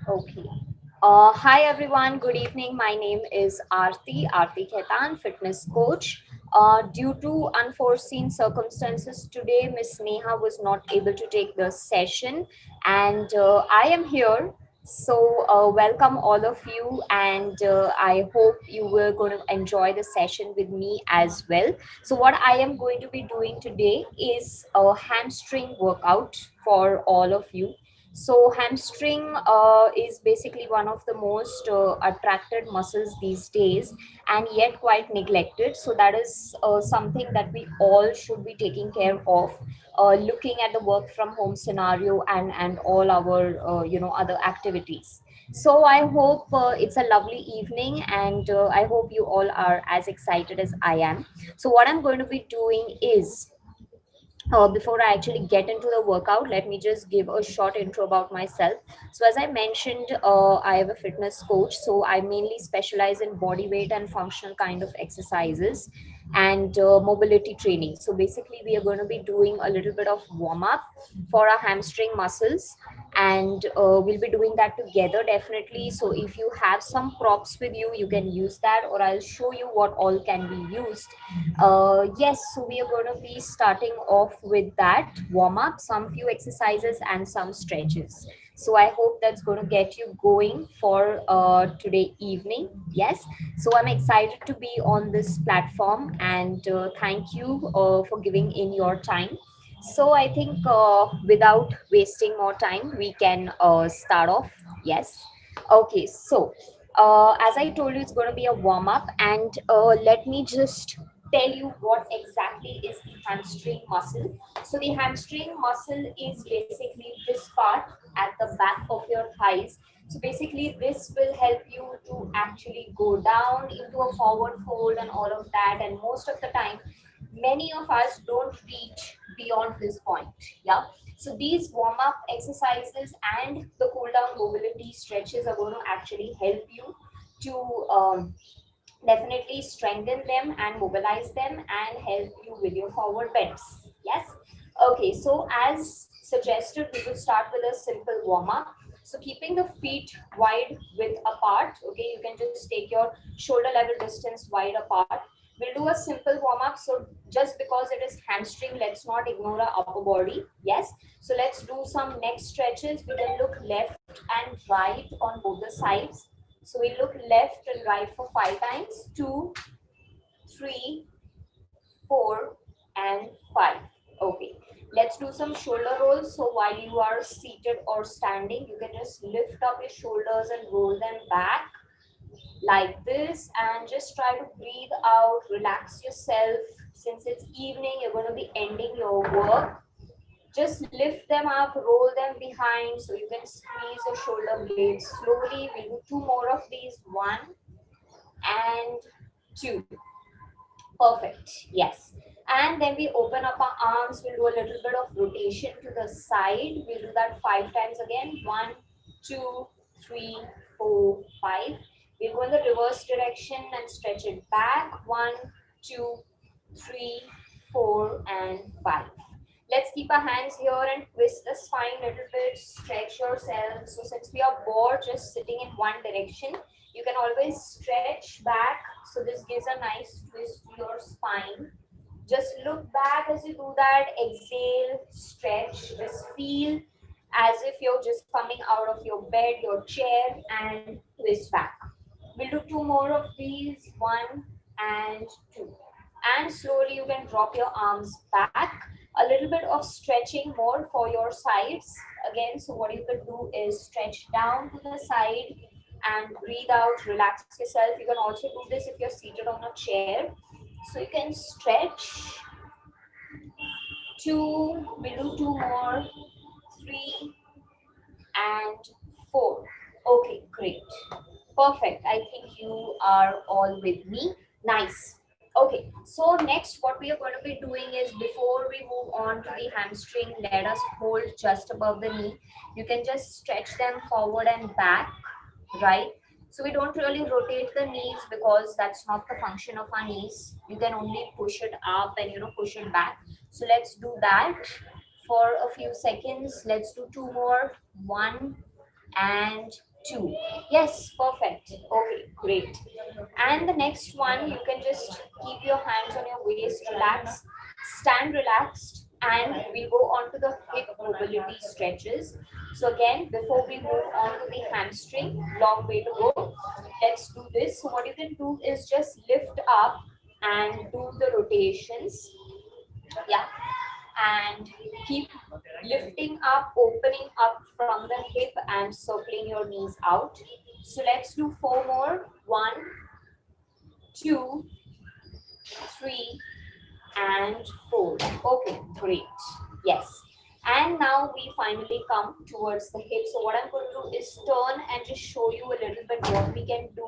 Okay. Hi everyone. Good evening. My name is ARRTI KHAITTAN, fitness coach. Due to unforeseen circumstances today, Miss Neha was not able to take the session, and I am here. So welcome all of you, and I hope you were going to enjoy the session with me as well. So what I am going to be doing today is a hamstring workout for all of you. So hamstring is basically one of the most attracted muscles these days, and yet quite neglected. So that is something that we all should be taking care of. Looking at the work from home scenario and all our other activities. So I hope it's a lovely evening, and I hope you all are as excited as I am. So what I'm going to be doing is, before I actually get into the workout, let me just give a short intro about myself. So, as I mentioned, I am a fitness coach. So, I mainly specialize in body weight and functional kind of exercises and mobility training. So, basically, we are going to be doing a little bit of warm up for our hamstring muscles, and we'll be doing that together definitely. So, if you have some props with you, you can use that, or I'll show you what all can be used. Yes, so we are going to be starting off with that warm up, some few exercises and some stretches. So I hope that's going to get you going for today evening. Yes, so I'm excited to be on this platform, and thank you for giving in your time. So I think without wasting more time, we can start off. Yes. Okay, so as I told you, it's going to be a warm up, and let me just tell you what exactly is the hamstring muscle. So the hamstring muscle is basically this part at the back of your thighs. So basically this will help you to actually go down into a forward fold and all of that. And most of the time, many of us don't reach beyond this point. Yeah. So these warm up exercises and the cool down mobility stretches are going to actually help you to definitely strengthen them and mobilize them and help you with your forward bends. Yes. Okay, so as suggested, we will start with a simple warm up. So keeping the feet wide width apart. Okay, you can just take your shoulder level distance wide apart. We'll do a simple warm up. So just because it is hamstring, let's not ignore our upper body. Yes. So let's do some neck stretches. We can look left and right on both the sides. So we look left and right for 5 times. 2, 3, 4, and 5. Okay. Let's do some shoulder rolls. So while you are seated or standing, you can just lift up your shoulders and roll them back like this, and just try to breathe out, relax yourself. Since it's evening, you're going to be ending your work. Just lift them up, roll them behind so you can squeeze your shoulder blades slowly. We'll do two more of these. One and two. Perfect. Yes. And then we open up our arms. We'll do a little bit of rotation to the side. We'll do that 5 times again. One, two, three, four, five. We'll go in the reverse direction and stretch it back. One, two, three, four, and five. Let's keep our hands here and twist the spine a little bit. Stretch yourself. So since we are bored just sitting in one direction, you can always stretch back. So this gives a nice twist to your spine. Just look back as you do that. Exhale, stretch. Just feel as if you're just coming out of your bed, your chair, and twist back. We'll do two more of these. One and two. And slowly you can drop your arms back. A little bit of stretching more for your sides. Again, so what you could do is stretch down to the side and breathe out, relax yourself. You can also do this if you're seated on a chair. So you can stretch. Two, we'll do two more, three, and four. Okay, great. Perfect. I think you are all with me. Nice. Okay, so next what we are going to be doing is, before we move on to the hamstring, let us hold just above the knee. You can just stretch them forward and back, right? So we don't really rotate the knees because that's not the function of our knees. You can only push it up and push it back. So let's do that for a few seconds. Let's do two more. One and 2. Yes, perfect. Okay, great. And the next one, you can just keep your hands on your waist, relax, stand relaxed, and we'll go on to the hip mobility stretches. So again, before we move on to the hamstring, long way to go. Let's do this. So what you can do is just lift up and do the rotations. Yeah, and keep lifting up, opening up from the hip and circling your knees out. So let's do 4 more. 1, 2, 3, and 4. Okay, great. Yes. And now we finally come towards the hip. So what I'm going to do is turn and just show you a little bit what we can do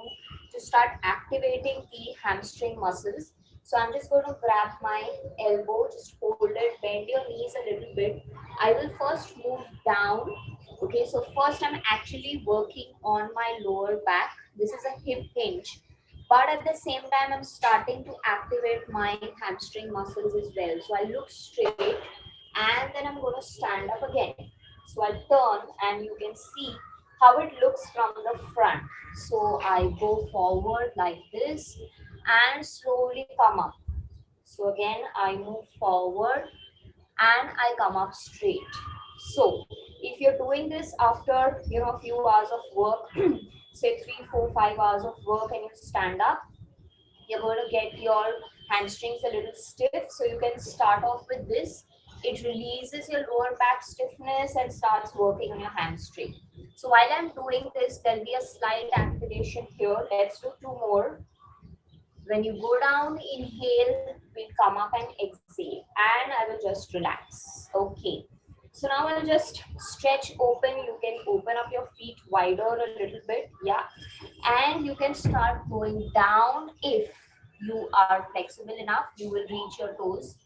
to start activating the hamstring muscles. So I'm just going to grab my elbow, just hold it, bend your knees a little bit. I will first move down. Okay, so first I'm actually working on my lower back. This is a hip hinge, but at the same time I'm starting to activate my hamstring muscles as well. So I look straight and then I'm going to stand up again. So I'll turn and you can see how it looks from the front. So I go forward like this and slowly come up. So again I move forward and I come up straight. So if you're doing this after a few hours of work, say 3, 4, 5 hours of work, and you stand up, you're going to get your hamstrings a little stiff. So you can start off with this. It releases your lower back stiffness and starts working on your hamstring. So while I'm doing this, there'll be a slight activation here. Let's do 2 more. When you go down, inhale, we'll come up and exhale, and I will just relax. Okay. So now I'll just stretch open. You can open up your feet wider a little bit. Yeah. And you can start going down. If you are flexible enough, you will reach your toes.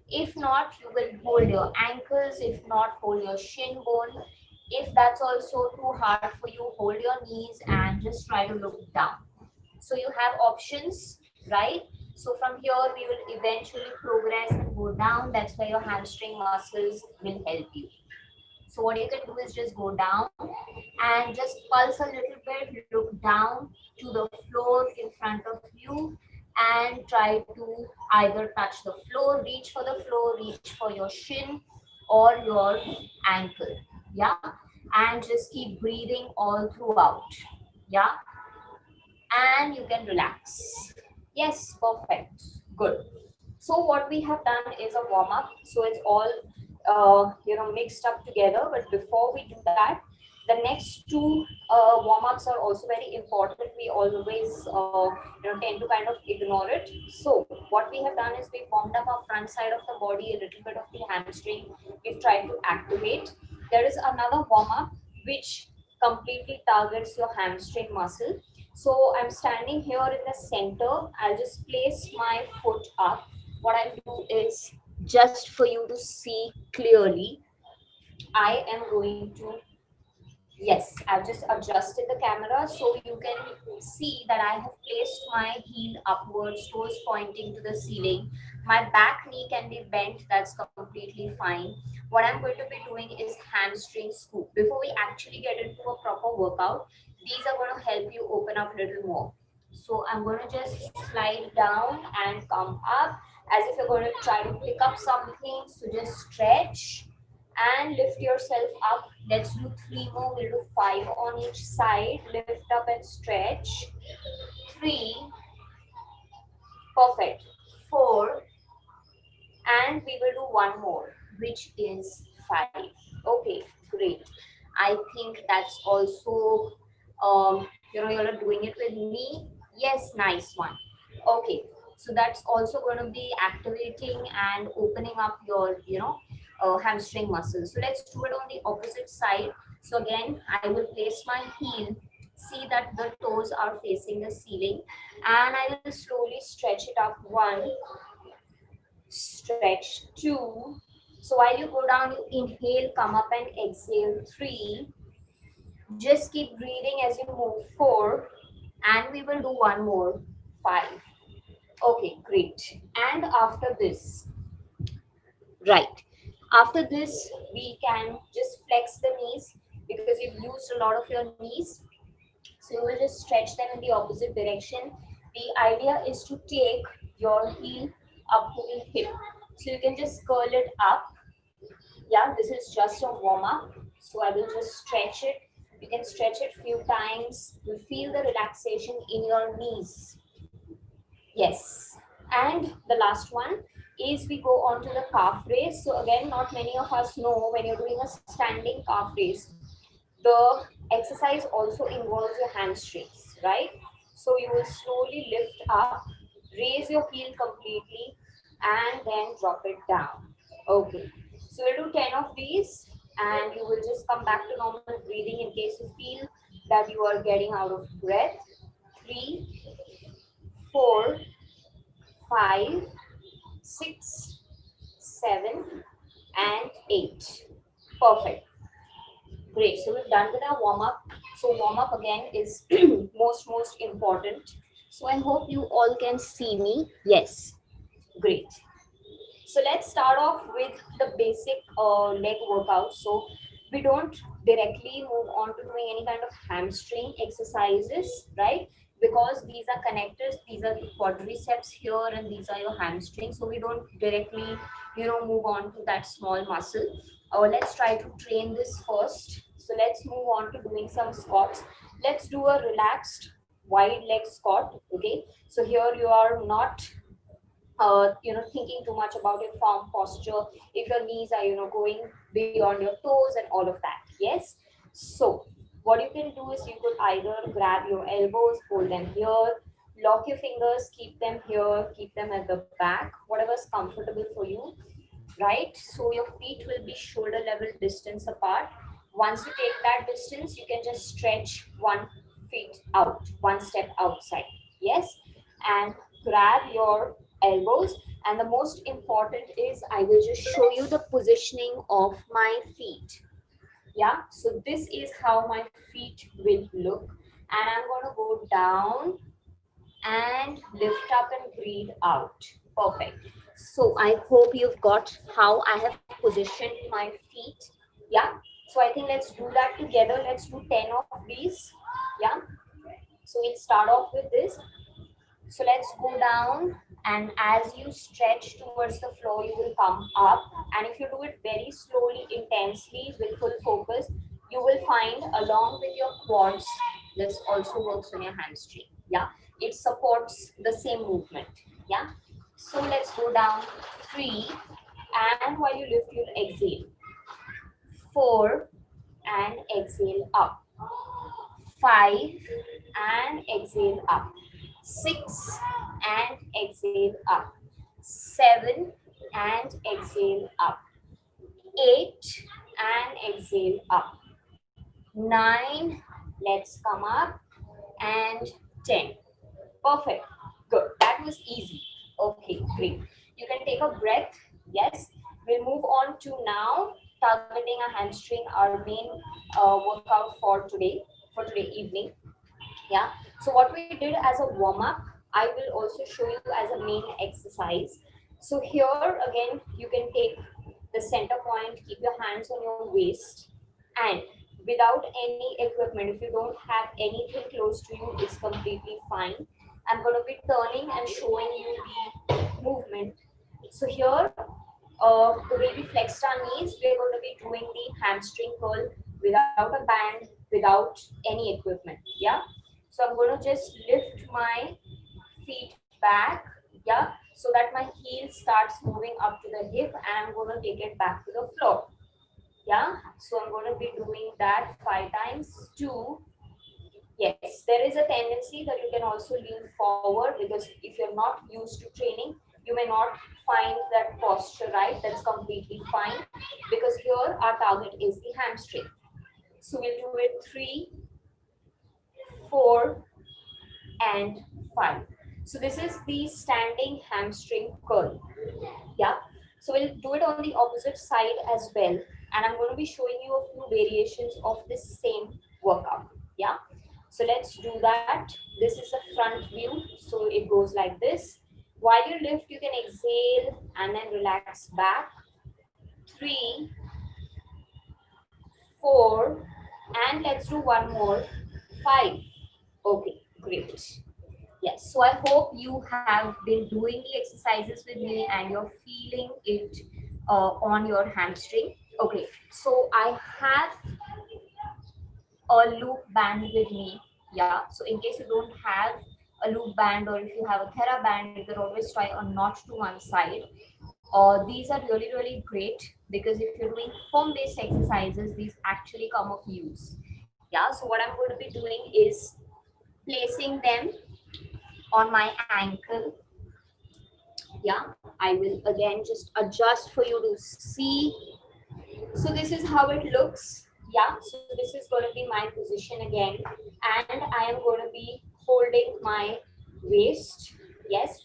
If not, you will hold your ankles. If not, hold your shin bone. If that's also too hard for you, hold your knees and just try to look down. So you have options, right? So from here, we will eventually progress and go down. That's where your hamstring muscles will help you. So what you can do is just go down and just pulse a little bit, look down to the floor in front of you and try to either touch the floor, reach for the floor, reach for your shin or your ankle. Yeah. And just keep breathing all throughout. Yeah. And you can relax. Yes, perfect. Good. So what we have done is a warm up. So it's all mixed up together. But before we do that, the next two warm ups are also very important. We always tend to kind of ignore it. So what we have done is we warmed up our front side of the body, a little bit of the hamstring. We've tried to activate. There is another warm up which completely targets your hamstring muscle. So I'm standing here in the center. I'll just place my foot up. What I'll do is, just for you to see clearly, I am going to, yes, I've just adjusted the camera so you can see that I have placed my heel upwards, toes pointing to the ceiling. My back knee can be bent, that's completely fine. What I'm going to be doing is hamstring scoop. Before we actually get into a proper workout, these are going to help you open up a little more. So I'm going to just slide down and come up as if you're going to try to pick up something. So just stretch and lift yourself up. Let's do 3 more. We'll do 5 on each side. Lift up and stretch. 3, perfect. 4, and we will do 1 more, which is 5. Okay, great. I think that's also you're doing it with me. Yes, nice one. Okay, so that's also going to be activating and opening up your hamstring muscles. So let's do it on the opposite side. So again, I will place my heel, see that the toes are facing the ceiling, and I will slowly stretch it up. 1, stretch. 2. So while you go down, you inhale, come up and exhale. 3. Just keep breathing as you move. 4. And we will do 1 more. 5. Okay, great. And after this, right. After this, we can just flex the knees because you've used a lot of your knees. So you will just stretch them in the opposite direction. The idea is to take your heel up to the hip. So you can just curl it up. Yeah, this is just a warm up. So I will just stretch it. You can stretch it few times. You feel the relaxation in your knees. Yes. And the last one is we go on to the calf raise. So again, not many of us know when you're doing a standing calf raise, the exercise also involves your hamstrings, right? So you will slowly lift up, raise your heel completely, and then drop it down. Okay. So we'll do 10 of these, and you will just come back to normal breathing in case you feel that you are getting out of breath. 3, 4, 5, 6, 7, and 8. Perfect. Great. So we've done with our warm up. So warm up again is most important. So I hope you all can see me. Yes. Great. So let's start off with the basic leg workout. So we don't directly move on to doing any kind of hamstring exercises, right? Because these are connectors, these are the quadriceps here, and these are your hamstrings. So we don't directly, move on to that small muscle. Let's try to train this first. So let's move on to doing some squats. Let's do a relaxed wide leg squat. Okay. So here you are not thinking too much about your form posture, if your knees are going beyond your toes and all of that. Yes. So what you can do is you could either grab your elbows, hold them here, lock your fingers, keep them here, keep them at the back, whatever's comfortable for you, right? So your feet will be shoulder level distance apart. Once you take that distance, you can just stretch one feet out, one step outside. Yes. And grab your elbows. And the most important is I will just show you the positioning of my feet. Yeah. So this is how my feet will look. And I'm going to go down and lift up and breathe out. Perfect. So I hope you've got how I have positioned my feet. Yeah. So I think let's do that together. Let's do 10 of these. Yeah. So we'll start off with this. So let's go down, and as you stretch towards the floor, you will come up. And if you do it very slowly, intensely, with full focus, you will find along with your quads, this also works on your hamstring. Yeah, it supports the same movement. Yeah. So let's go down. 3, and while you lift, you'll exhale. 4, and exhale up. 5, and exhale up. 6, and exhale up. 7, and exhale up. 8, and exhale up. 9, let's come up, and 10. Perfect. Good. That was easy. Okay, great. You can take a breath. Yes. We'll move on to now targeting a hamstring, our main workout for today evening. Yeah. So what we did as a warm up, I will also show you as a main exercise. So here again, you can take the center point, keep your hands on your waist, and without any equipment, if you don't have anything close to you, it's completely fine. I'm going to be turning and showing you the movement. So here, the way we flexed our knees, we're going to be doing the hamstring curl without a band, without any equipment. Yeah. So I'm going to just lift my feet back. Yeah. So that my heel starts moving up to the hip, and I'm going to take it back to the floor. Yeah. So I'm going to be doing that 5 times. 2. Yes, there is a tendency that you can also lean forward, because if you're not used to training, you may not find that posture right. That's completely fine, because here our target is the hamstring. So we'll do it 3, 4, and 5. So this is the standing hamstring curl. Yeah. So we'll do it on the opposite side as well. And I'm going to be showing you a few variations of this same workout. Yeah. So let's do that. This is a front view. So it goes like this. While you lift, you can exhale and then relax back. 3, 4, and let's do one more. 5. Okay, great. Yes, so I hope you have been doing the exercises with me and you're feeling it on your hamstring. Okay, so I have a loop band with me. Yeah, so in case you don't have a loop band or if you have a Thera band, you can always try a knot to one side. These are really, really great because if you're doing home-based exercises, these actually come of use. Yeah, so what I'm going to be doing is placing them on my ankle. Yeah, I will again just adjust for you to see. So this is how it looks. Yeah, so this is going to be my position again, and I am going to be holding my waist. Yes,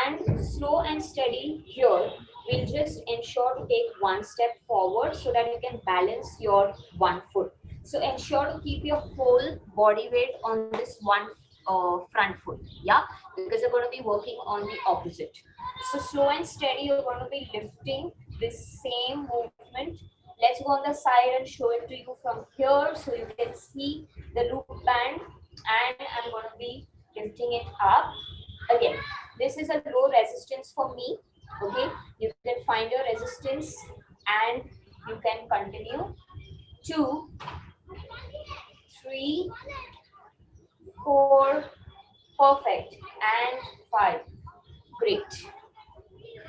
and slow and steady here. We'll just ensure to take one step forward so that you can balance your one foot. So ensure to keep your whole body weight on this one front foot. Yeah, because you're going to be working on the opposite. So slow and steady, you're going to be lifting this same movement. Let's go on the side and show it to you from here so you can see the loop band, and I'm going to be lifting it up. Again, this is a low resistance for me. Okay, you can find your resistance and you can continue. 2, 3, 4, perfect, and 5. Great.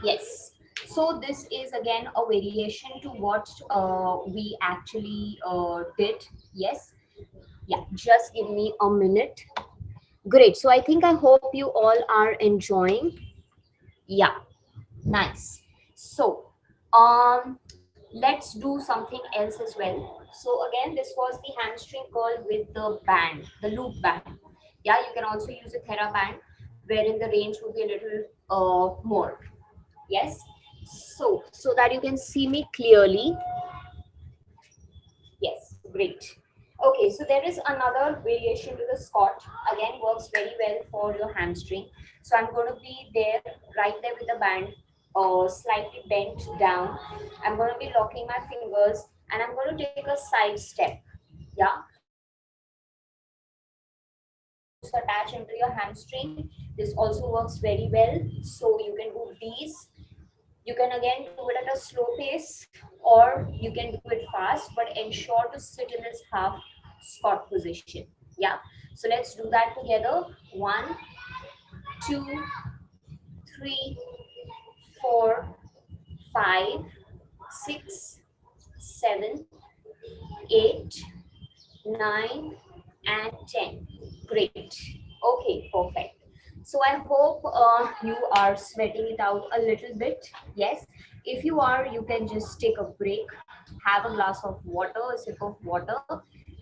Yes. So this is again a variation to what we actually did. Yes. Yeah. Just give me a minute. Great. So I hope you all are enjoying. Yeah. Nice. So, let's do something else as well. So again, this was the hamstring curl with the band, the loop band. Yeah, you can also use a Thera band, wherein the range will be a little more. Yes. So that you can see me clearly. Yes, great. Okay, so there is another variation to the squat. Again, works very well for your hamstring. So I'm going to be there, right there with the band, slightly bent down. I'm going to be locking my fingers and I'm going to take a side step. Yeah. To attach into your hamstring. This also works very well. So you can do these. You can again do it at a slow pace or you can do it fast, but ensure to sit in this half squat position. Yeah. So let's do that together. 1, 2, 3, 4, 5, 6, 7, 8, 9, and 10. Great. Okay, perfect. So I hope you are sweating it out a little bit. Yes. If you are, you can just take a break, have a glass of water, a sip of water,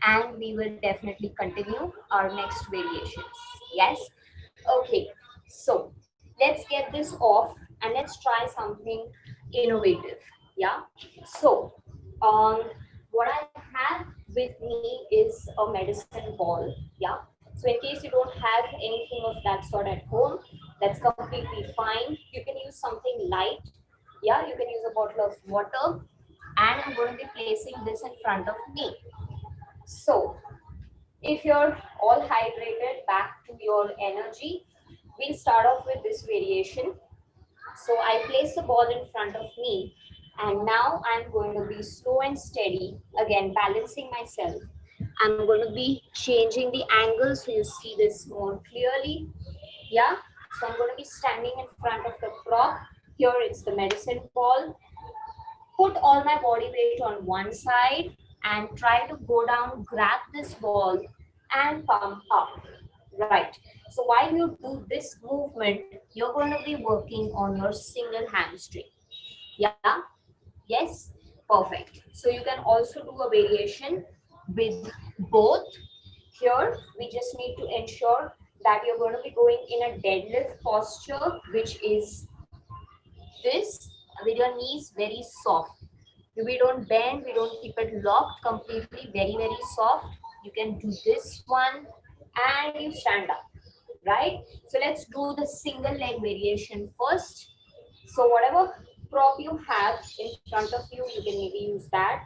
and we will definitely continue our next variations. Yes. Okay. So let's get this off and let's try something innovative. Yeah. So what I have with me is a medicine ball. Yeah. So in case you don't have anything of that sort at home, that's completely fine. You can use something light. Yeah, you can use a bottle of water. And I'm going to be placing this in front of me. So if you're all hydrated, back to your energy, we'll start off with this variation. So I place the ball in front of me and now I'm going to be slow and steady, again balancing myself. I'm going to be changing the angle so you see this more clearly. Yeah, so I'm going to be standing in front of the prop. Here it's the medicine ball. Put all my body weight on one side and try to go down, grab this ball and pump up. Right. So while you do this movement, you're going to be working on your single hamstring. Yeah. Yes. Perfect. So you can also do a variation with both. Here, we just need to ensure that you're going to be going in a deadlift posture, which is this, with your knees very soft. We don't bend, we don't keep it locked completely, very, very soft. You can do this one and you stand up, right? So let's do the single leg variation first. So whatever prop you have in front of you, you can maybe use that.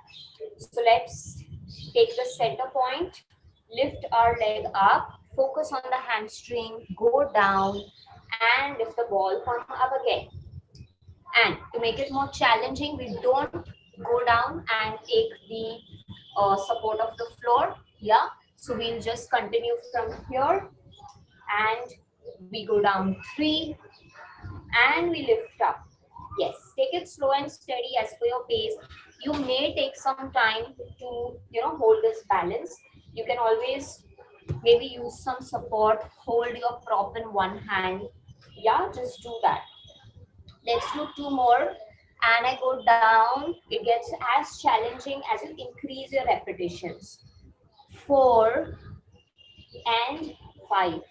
So let's take the center point, lift our leg up focus on the hamstring, go down and lift the ball, come up again. And to make it more challenging, we don't go down and take the support of the floor. Yeah, so we'll just continue from here and we go down 3 and we lift up. Yes, take it slow and steady as per your pace. You may take some time to, hold this balance. You can always maybe use some support, hold your prop in one hand. Yeah, just do that. Let's do 2 more. And I go down. It gets as challenging as you increase your repetitions. 4 and 5.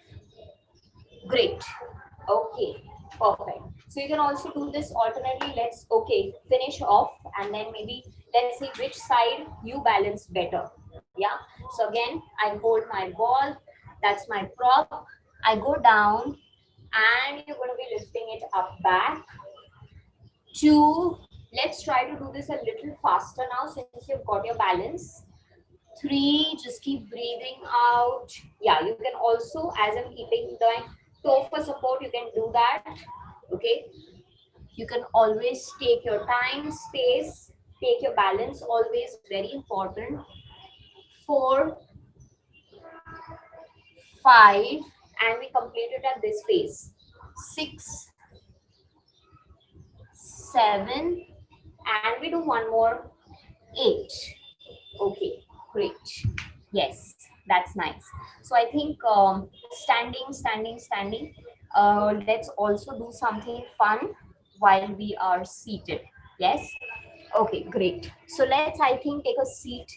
Great. Okay, perfect. So you can also do this alternately. Let's, okay, finish off and then maybe let's see which side you balance better. Yeah. So again, I hold my ball. That's my prop. I go down and you're going to be lifting it up back. 2. Let's try to do this a little faster now since you've got your balance. 3. Just keep breathing out. Yeah, you can also, as I'm keeping the toe for support, you can do that. Okay. You can always take your time, space, take your balance, always very important. 4, 5, and we complete it at this pace. 6, 7, and we do one more. 8. Okay, great. Yes, that's nice. So I think standing. Let's also do something fun while we are seated. Yes. Okay, great. So let's, I think, take a seat.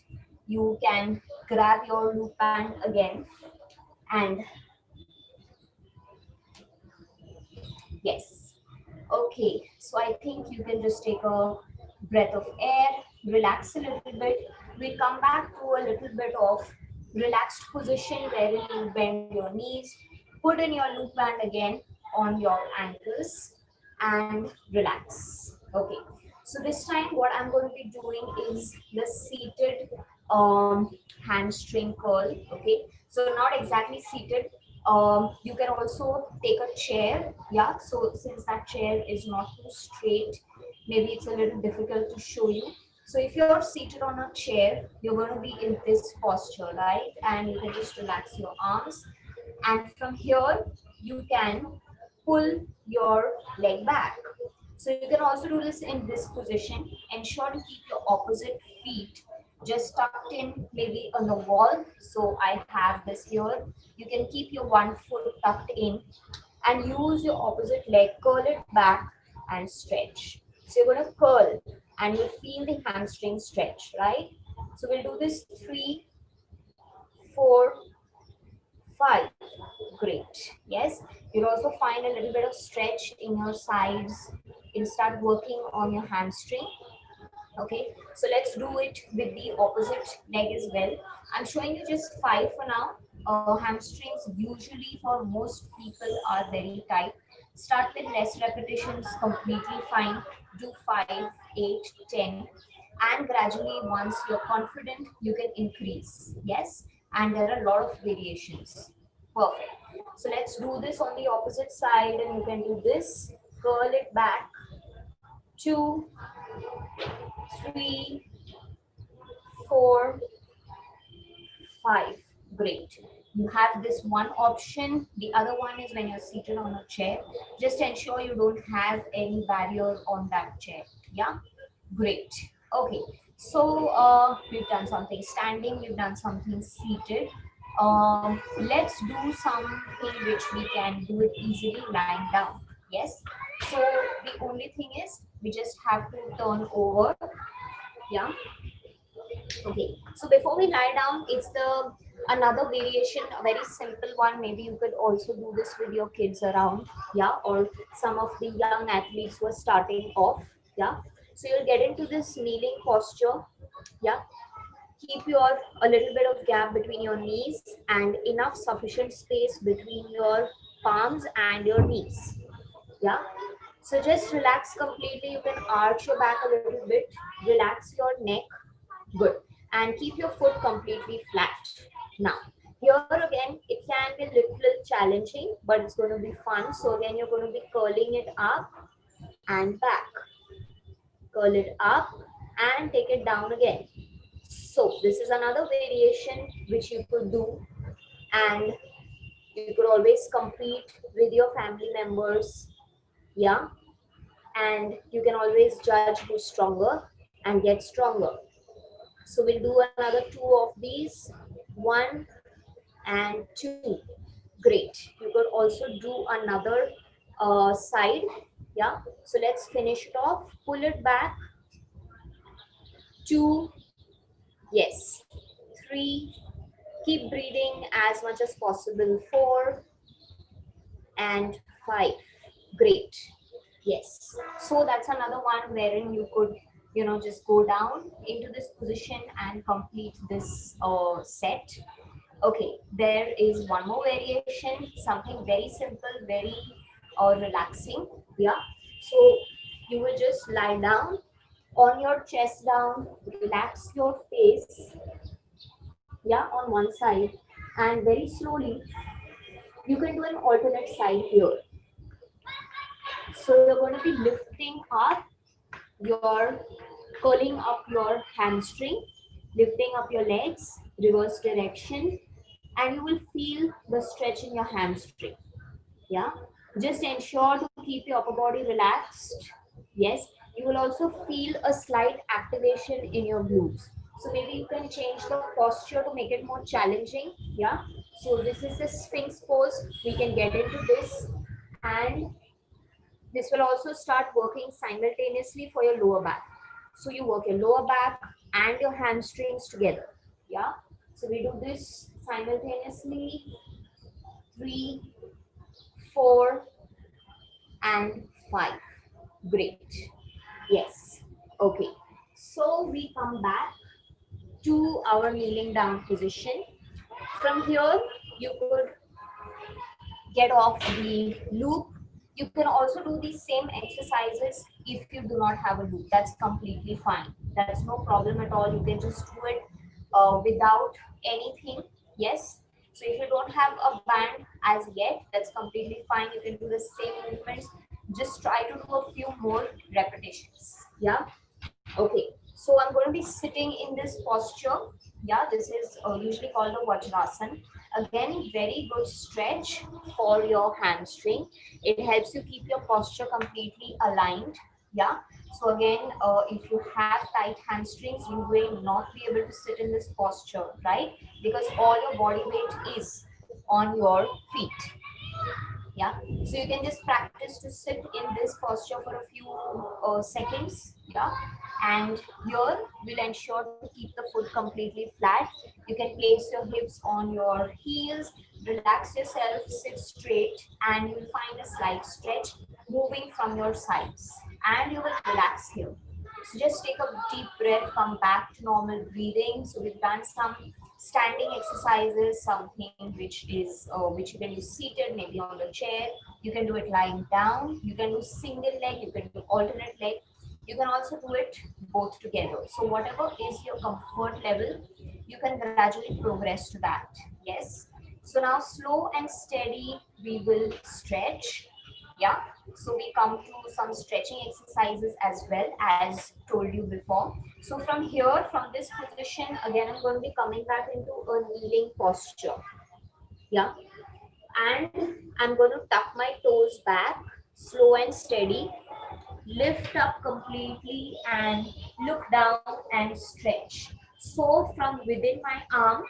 You can grab your loop band again and yes. Okay, so I think you can just take a breath of air, relax a little bit. We'll come back to a little bit of relaxed position where you bend your knees, put in your loop band again on your ankles and relax. Okay, so this time what I'm going to be doing is the seated hamstring curl. Okay, so not exactly seated. You can also take a chair. Yeah, so since that chair is not too straight, maybe it's a little difficult to show you. So if you're seated on a chair, you're going to be in this posture, right? And you can just relax your arms. And from here, you can pull your leg back. So you can also do this in this position. Ensure to keep your opposite feet just tucked in, maybe on the wall. So I have this here. You can keep your one foot tucked in and use your opposite leg, curl it back and stretch. So you're going to curl and you'll feel the hamstring stretch, right? So we'll do this 3, 4, 5. Great. Yes. You'll also find a little bit of stretch in your sides. You'll start working on your hamstring. Okay. So let's do it with the opposite leg as well. I'm showing you just 5 for now. Hamstrings usually for most people are very tight. Start with less repetitions, completely fine. Do 5, 8, 10, and gradually once you're confident, you can increase. Yes, and there are a lot of variations. Perfect. So let's do this on the opposite side, and you can do this. Curl it back. 2, 3, 4, 5. Great. You have this one option. The other one is when you're seated on a chair. Just ensure you don't have any barrier on that chair. Yeah. Great. Okay. So we've done something standing. We've done something seated. Let's do something which we can do it easily lying down. Yes. So the only thing is we just have to turn over. Yeah. Okay, so before we lie down, it's the another variation, a very simple one. Maybe you could also do this with your kids around, yeah, or some of the young athletes who are starting off, yeah. So you'll get into this kneeling posture, yeah. Keep your a little bit of gap between your knees and enough sufficient space between your palms and your knees, yeah. So just relax completely. You can arch your back a little bit, relax your neck. Good. And keep your foot completely flat. Now, Here again, it can be a little challenging, but it's going to be fun. So again, you're going to be curling it up and back. Curl it up and take it down again. So this is another variation which you could do, and you could always compete with your family members. Yeah, and you can always judge who's stronger and get stronger. So we'll do another two of these, one and two. Great. You could also do another side. Yeah. So let's finish it off. Pull it back. Two. Yes. Three. Keep breathing as much as possible. Four and five. Great. Yes. So that's another one wherein you could, just go down into this position and complete this set. Okay, there is one more variation, something very simple, very relaxing. Yeah. So you will just lie down on your chest down, relax your face, yeah, on one side, and very slowly you can do an alternate side here. So you're going to be lifting up your, curling up your hamstring, lifting up your legs, reverse direction, and you will feel the stretch in your hamstring. Yeah, just ensure to keep your upper body relaxed. Yes, you will also feel a slight activation in your glutes. So maybe you can change the posture to make it more challenging. Yeah, so this is the Sphinx pose. We can get into this, and this will also start working simultaneously for your lower back. So you work your lower back and your hamstrings together. Yeah. So we do this simultaneously. Three, four, and five. Great. Yes. Okay. So we come back to our kneeling down position. From here, you could get off the loop. You can also do the same exercises if you do not have a loop. That's completely fine. That's no problem at all. You can just do it without anything. Yes. So if you don't have a band as yet, that's completely fine. You can do the same movements. Just try to do a few more repetitions. Yeah. Okay. So I'm going to be sitting in this posture. Yeah, this is usually called the Vajrasan. Again, very good stretch for your hamstring. It helps you keep your posture completely aligned. Yeah. So again, if you have tight hamstrings, you will not be able to sit in this posture, right? Because all your body weight is on your feet. Yeah, so you can just practice to sit in this posture for a few seconds. Yeah, and here will ensure to keep the foot completely flat. You can place your hips on your heels, relax yourself, sit straight, and you will find a slight stretch moving from your sides, and you will relax here. So just take a deep breath, come back to normal breathing. So we've done some standing exercises, something which is which you can do seated, maybe on the chair. You can do it lying down. You can do single leg. You can do alternate leg. You can also do it both together. So whatever is your comfort level, you can gradually progress to that. Yes. So now slow and steady, we will stretch. Yeah. So we come to some stretching exercises as well as told you before. So from here, from this position, again, I'm going to be coming back into a kneeling posture. Yeah. And I'm going to tuck my toes back, slow and steady, lift up completely and look down and stretch. So from within my arm,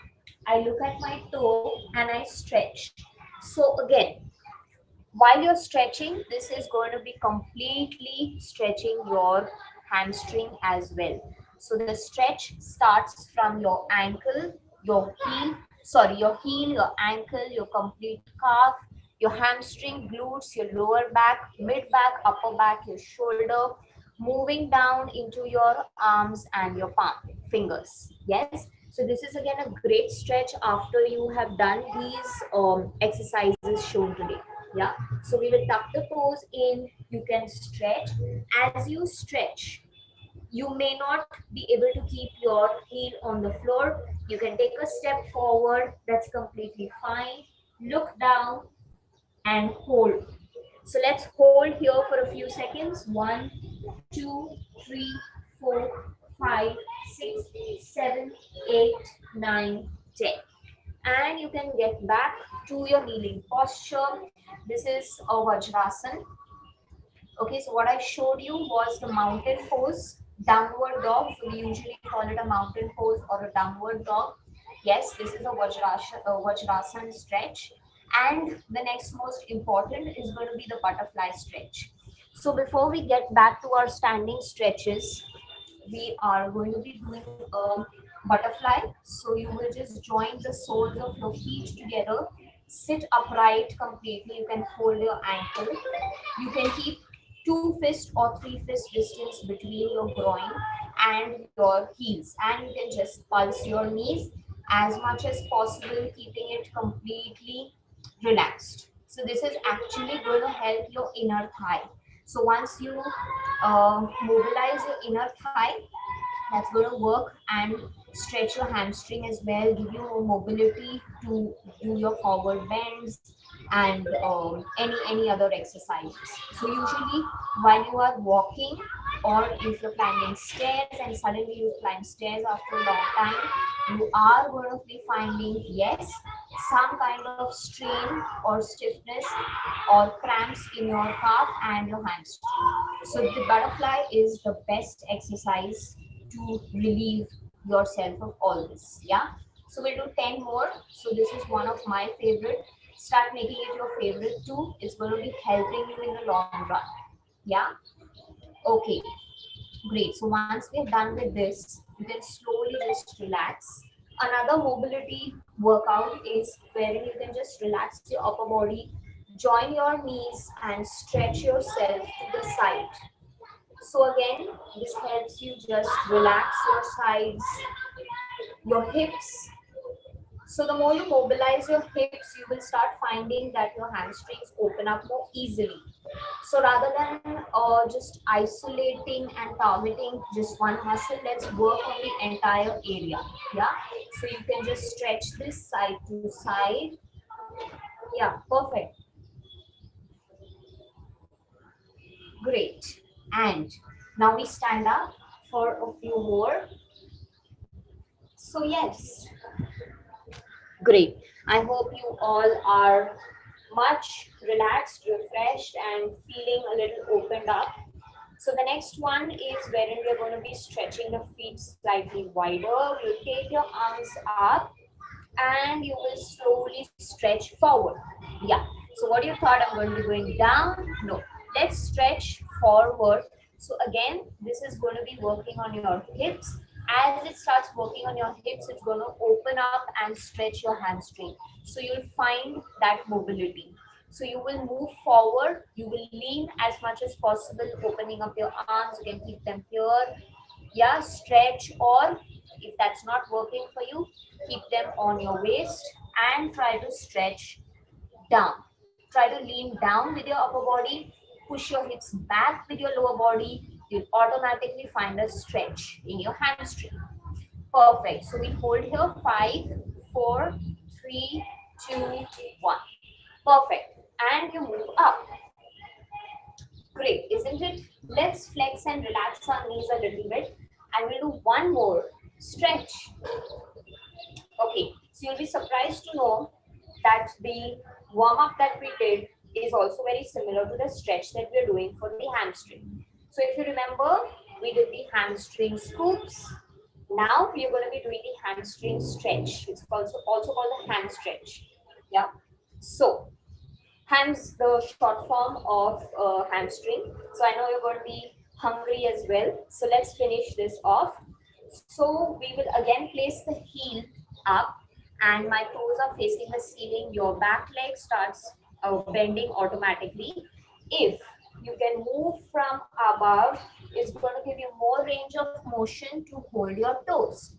I look at my toe and I stretch. So again, while you're stretching, this is going to be completely stretching your hamstring as well. So the stretch starts from your ankle, your your heel, your ankle, your complete calf, your hamstring, glutes, your lower back, mid back, upper back, your shoulder, moving down into your arms and your palm, fingers. Yes. So this is again a great stretch after you have done these exercises shown today. Yeah. So we will tuck the toes in. You can stretch. As you stretch, You may not be able to keep your heel on the floor. You can take a step forward. That's completely fine. Look down and hold. So let's hold here for a few seconds. 1, 2, 3, 4, 5, 6, 7, 8, 9, 10. And you can get back to your kneeling posture. This is a Vajrasan. Okay, so what I showed you was the mountain pose, downward dog. So we usually call it a mountain pose or a downward dog. Yes, this is a Vajrasan stretch. And the next most important is going to be the butterfly stretch. So before we get back to our standing stretches, we are going to be doing a butterfly. So you will just join the soles of your feet together, sit upright completely. You can hold your ankle. You can keep 2 fist or 3 fist distance between your groin and your heels, and you can just pulse your knees as much as possible, keeping it completely relaxed. So this is actually going to help your inner thigh. So once you mobilize your inner thigh, that's going to work and stretch your hamstring as well, give you more mobility to do your forward bends and any other exercises. So usually while you are walking, or if you're climbing stairs and suddenly you climb stairs after a long time, you are going to be finding, yes, some kind of strain or stiffness or cramps in your calf and your hamstring. So the butterfly is the best exercise to relieve yourself of all this. Yeah. So we'll do 10 more. So this is one of my favorite. Start making it your favorite too. It's going to be helping you in the long run. Yeah. Okay. Great. So once we're done with this, you can slowly just relax. Another mobility workout is wherein you can just relax your upper body, join your knees and stretch yourself to the side. So again, this helps you just relax your sides, your hips. So the more you mobilize your hips, you will start finding that your hamstrings open up more easily. So rather than just isolating and targeting just one muscle, let's work on the entire area. Yeah. So you can just stretch this side to side. Yeah, perfect. Great. And now we stand up for a few more. So yes, great. I hope you all are much relaxed, refreshed, and feeling a little opened up. So the next one is wherein we're going to be stretching the feet slightly wider. You'll take your arms up and you will slowly stretch forward. Yeah. So what you thought I'm going to be going down? No. Let's stretch forward. So again, this is going to be working on your hips. As it starts working on your hips, it's going to open up and stretch your hamstring. So you'll find that mobility. So you will move forward, you will lean as much as possible, opening up your arms. You can keep them here. Yeah, stretch, or if that's not working for you, keep them on your waist and try to stretch down. Try to lean down with your upper body, push your hips back with your lower body. You'll automatically find a stretch in your hamstring. Perfect. So we hold here 5, 4, 3, 2, 1. Perfect. And you move up. Great, isn't it? Let's flex and relax our knees a little bit. And we'll do one more stretch. Okay, so you'll be surprised to know that the warm-up that we did is also very similar to the stretch that we're doing for the hamstring. So if you remember, we did the hamstring scoops. Now we're going to be doing the hamstring stretch. It's also called the ham stretch. Yeah. So hams, the short form of hamstring. So I know you're going to be hungry as well. So let's finish this off. So we will again place the heel up and my toes are facing the ceiling. Your back leg starts bending automatically. If you can move from above, it's going to give you more range of motion to hold your toes.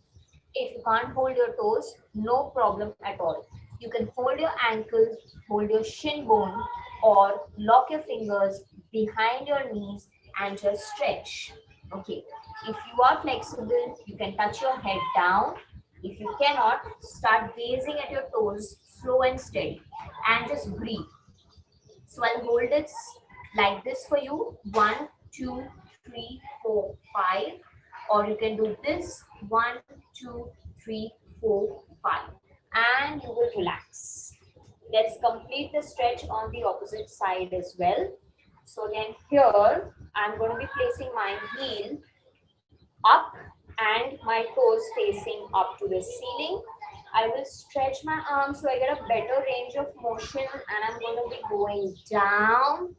If you can't hold your toes, no problem at all. You can hold your ankle, hold your shin bone, or lock your fingers behind your knees and just stretch. Okay. If you are flexible, you can touch your head down. If you cannot, start gazing at your toes, slow and steady, and just breathe. So I'll hold it like this for you. 1, 2, 3, 4, 5. Or you can do this. 1, 2, 3, 4, 5. And you will relax. Let's complete the stretch on the opposite side as well. So again, here I'm going to be placing my heel up and my toes facing up to the ceiling. I will stretch my arms so I get a better range of motion, and I'm going to be going down.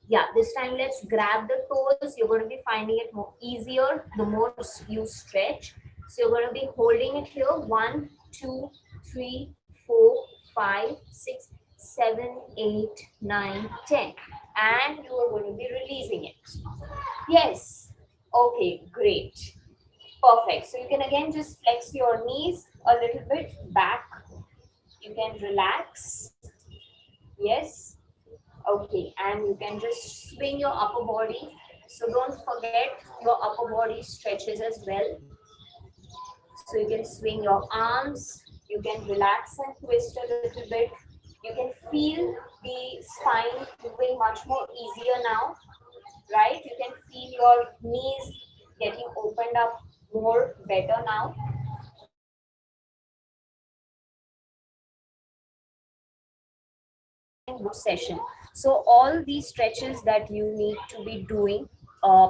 Yeah, this time let's grab the toes. You're going to be finding it more easier the more you stretch. So you're going to be holding it here. 1, 2, 3, 4, 5, 6, 7, 8, 9, 10. And you are going to be releasing it. Yes. Okay, great. Perfect. So you can again just flex your knees a little bit back. You can relax. Yes. Okay. And you can just swing your upper body. So don't forget your upper body stretches as well. So you can swing your arms. You can relax and twist a little bit. You can feel the spine moving much more easier now, right? You can feel your knees getting opened up more better now. Good session. So all these stretches that you need to be doing,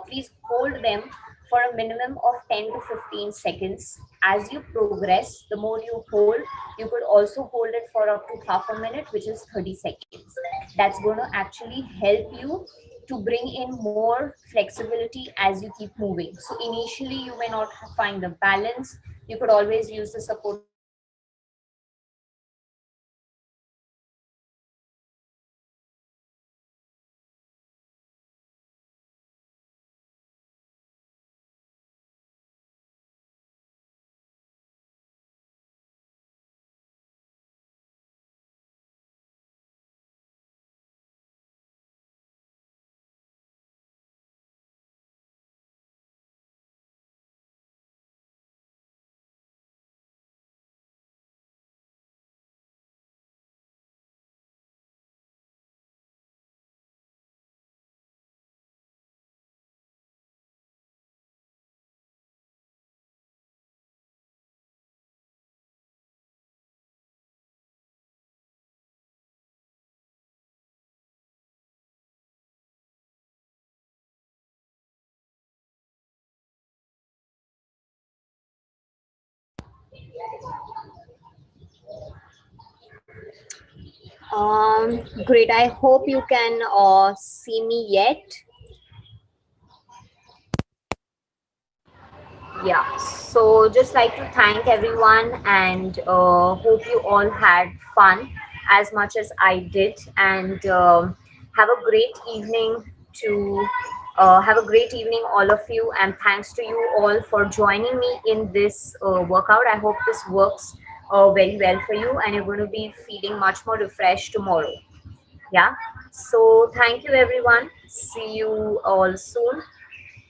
please hold them for a minimum of 10 to 15 seconds. As you progress, the more you hold, you could also hold it for up to half a minute, which is 30 seconds. That's going to actually help you to bring in more flexibility as you keep moving. So initially you may not find the balance. You could always use the support of your hands or your feet. So as you progress, the more you hold, the more you get flexibility and the more you get more flexibility as you keep moving. Great. I hope you can see me yet. Yeah, so just like to thank everyone and hope you all had fun as much as I did, and have a great evening to have a great evening, all of you, and thanks to you all for joining me in this workout. I hope this works very well for you, and you're going to be feeling much more refreshed tomorrow. Yeah, so thank you everyone. See you all soon.